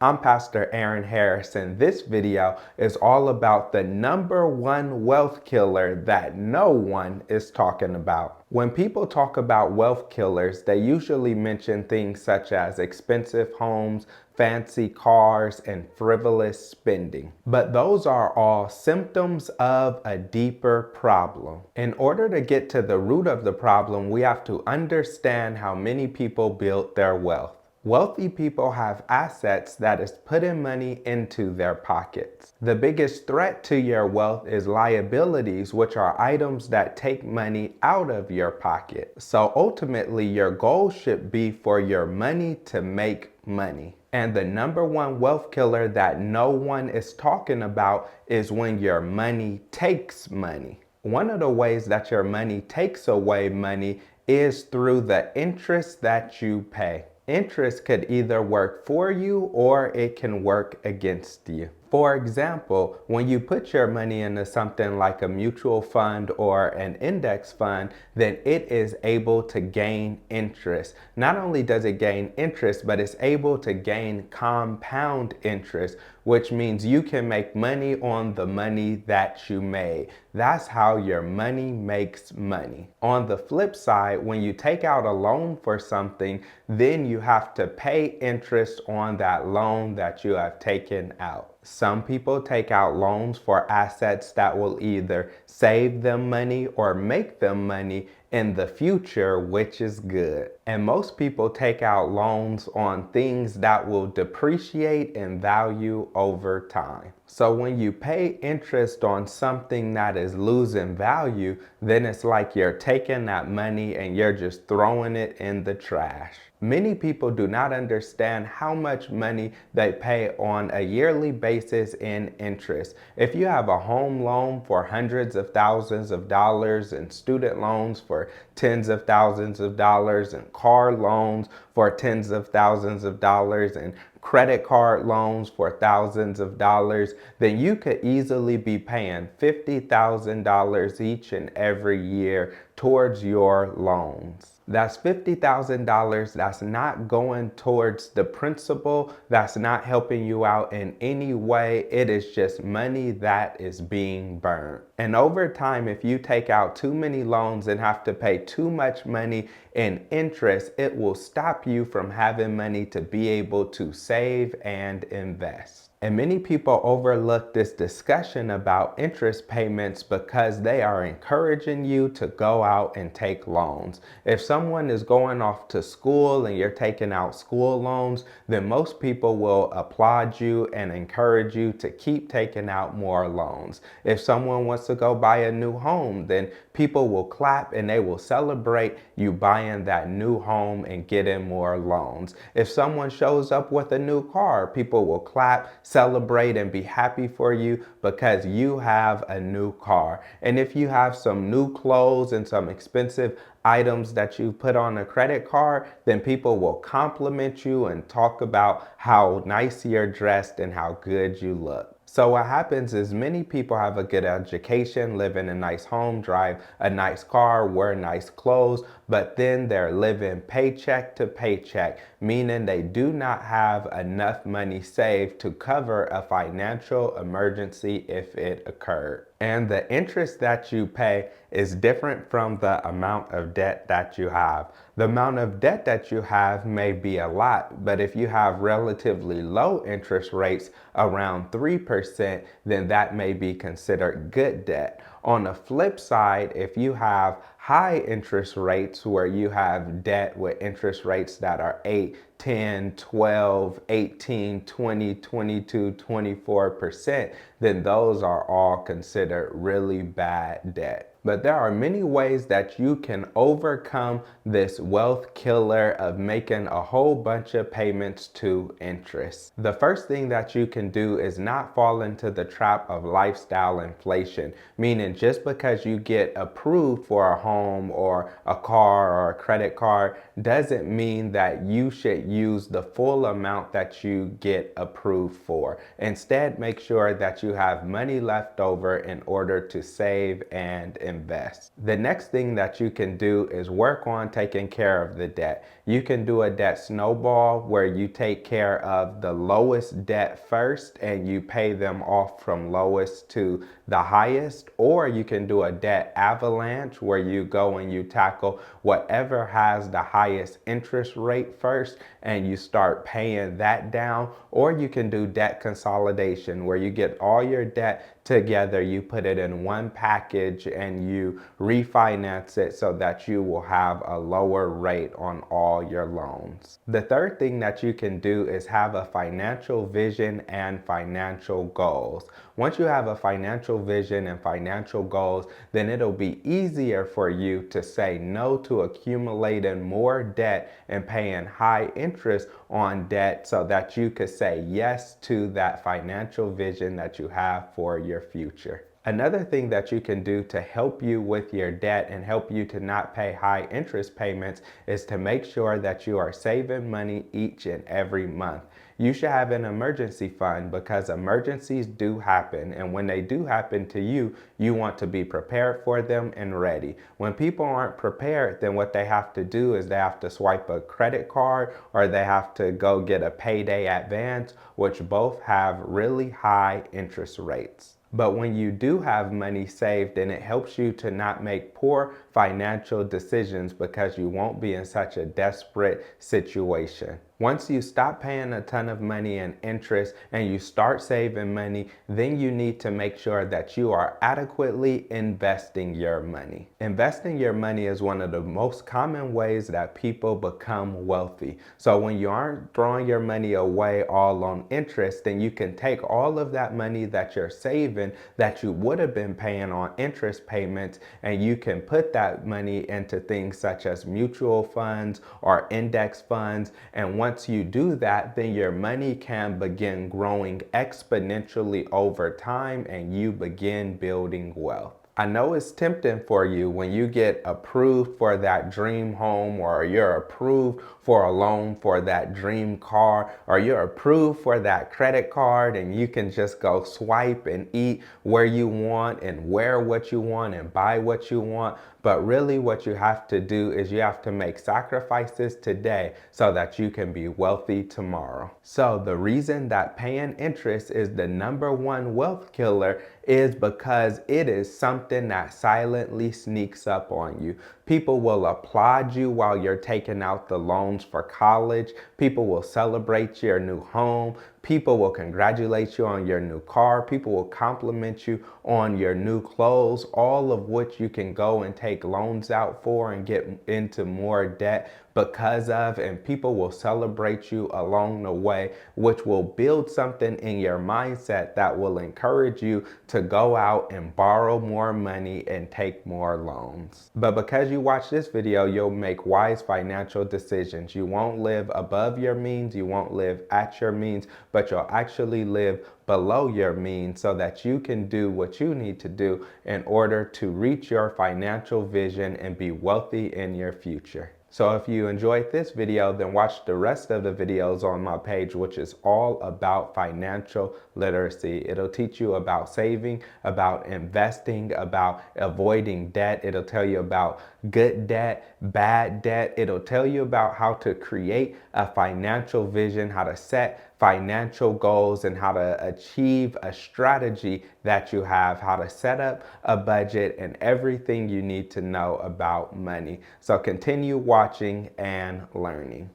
I'm Pastor Aaron Harris, and this video is all about the #1 wealth killer that no one is talking about. When people talk about wealth killers, they usually mention things such as expensive homes, fancy cars, and frivolous spending. But those are all symptoms of a deeper problem. In order to get to the root of the problem, we have to understand how many people build their wealth. Wealthy people have assets that is putting money into their pockets. The biggest threat to your wealth is liabilities, which are items that take money out of your pocket. So ultimately, your goal should be for your money to make money. And the #1 wealth killer that no one is talking about is when your money takes money. One of the ways that your money takes away money is through the interest that you pay. Interest could either work for you or it can work against you. For example, when you put your money into something like a mutual fund or an index fund, then it is able to gain interest. Not only does it gain interest, but it's able to gain compound interest, which means you can make money on the money that you made. That's how your money makes money. On the flip side, when you take out a loan for something, then you have to pay interest on that loan that you have taken out. Some people take out loans for assets that will either save them money or make them money in the future, which is good. And most people take out loans on things that will depreciate in value over time. So when you pay interest on something that is losing value, then it's like you're taking that money and you're just throwing it in the trash. Many people do not understand how much money they pay on a yearly basis in interest. If you have a home loan for hundreds of thousands of dollars and student loans for tens of thousands of dollars and car loans for tens of thousands of dollars and credit card loans for thousands of dollars, then you could easily be paying $50,000 each and every year towards your loans. That's $50,000 that's not going towards the principal, that's not helping you out in any way. It is just money that is being burned. And over time, if you take out too many loans and have to pay too much money in interest, it will stop you from having money to be able to save and invest. And many people overlook this discussion about interest payments because they are encouraging you to go out and take loans. If someone is going off to school and you're taking out school loans, then most people will applaud you and encourage you to keep taking out more loans. If someone wants to go buy a new home, then people will clap and they will celebrate you buying that new home and getting more loans. If someone shows up with a new car, people will clap, celebrate, and be happy for you because you have a new car. And if you have some new clothes and some expensive items that you put on a credit card, then people will compliment you and talk about how nice you're dressed and how good you look. So what happens is many people have a good education, live in a nice home, drive a nice car, wear nice clothes, but then they're living paycheck to paycheck, meaning they do not have enough money saved to cover a financial emergency if it occurred. And the interest that you pay is different from the amount of debt that you have. The amount of debt that you have may be a lot, but if you have relatively low interest rates around 3%, then that may be considered good debt. On the flip side, if you have high interest rates where you have debt with interest rates that are 8, 10, 12, 18, 20, 22, 24%, then those are all considered really bad debt. But there are many ways that you can overcome this wealth killer of making a whole bunch of payments to interest. The first thing that you can do is not fall into the trap of lifestyle inflation, meaning just because you get approved for a home or a car or a credit card doesn't mean that you should use the full amount that you get approved for. Instead, make sure that you have money left over in order to save and invest. The next thing that you can do is work on taking care of the debt. You can do a debt snowball where you take care of the lowest debt first and you pay them off from lowest to the highest, or you can do a debt avalanche where you go and you tackle whatever has the highest interest rate first and you start paying that down, or you can do debt consolidation where you get all your debt together, you put it in one package and you refinance it so that you will have a lower rate on all your loans. The third thing that you can do is have a financial vision and financial goals. Once you have a financial vision and financial goals, then it'll be easier for you to say no to accumulating more debt and paying high interest on debt so that you could say yes to that financial vision that you have for your future. Another thing that you can do to help you with your debt and help you to not pay high interest payments is to make sure that you are saving money each and every month. You should have an emergency fund because emergencies do happen, and when they do happen to you, you want to be prepared for them and ready. When people aren't prepared, then what they have to do is they have to swipe a credit card or they have to go get a payday advance, which both have really high interest rates. But when you do have money saved, then it helps you to not make poor financial decisions because you won't be in such a desperate situation. Once you stop paying a ton of money in interest and you start saving money, then you need to make sure that you are adequately investing your money. Investing your money is one of the most common ways that people become wealthy. So when you aren't throwing your money away all on interest, then you can take all of that money that you're saving that you would have been paying on interest payments, and you can put that money into things such as mutual funds or index funds. And once you do that, then your money can begin growing exponentially over time and you begin building wealth. I know it's tempting for you when you get approved for that dream home, or you're approved for a loan for that dream car, or you're approved for that credit card and you can just go swipe and eat where you want and wear what you want and buy what you want. But really what you have to do is you have to make sacrifices today so that you can be wealthy tomorrow. So the reason that paying interest is the #1 wealth killer is because it is something that silently sneaks up on you. People will applaud you while you're taking out the loans for college. People will celebrate your new home. People will congratulate you on your new car. People will compliment you on your new clothes, all of which you can go and take loans out for and get into more debt because of, and people will celebrate you along the way, which will build something in your mindset that will encourage you to go out and borrow more money and take more loans. But because you watch this video, you'll make wise financial decisions. You won't live above your means, you won't live at your means, but you'll actually live below your means so that you can do what you need to do in order to reach your financial vision and be wealthy in your future. So if you enjoyed this video, then watch the rest of the videos on my page, which is all about financial literacy. It'll teach you about saving, about investing, about avoiding debt. It'll tell you about good debt, bad debt. It'll tell you about how to create a financial vision, how to set financial goals, and how to achieve a strategy that you have, how to set up a budget, and everything you need to know about money. So continue watching and learning.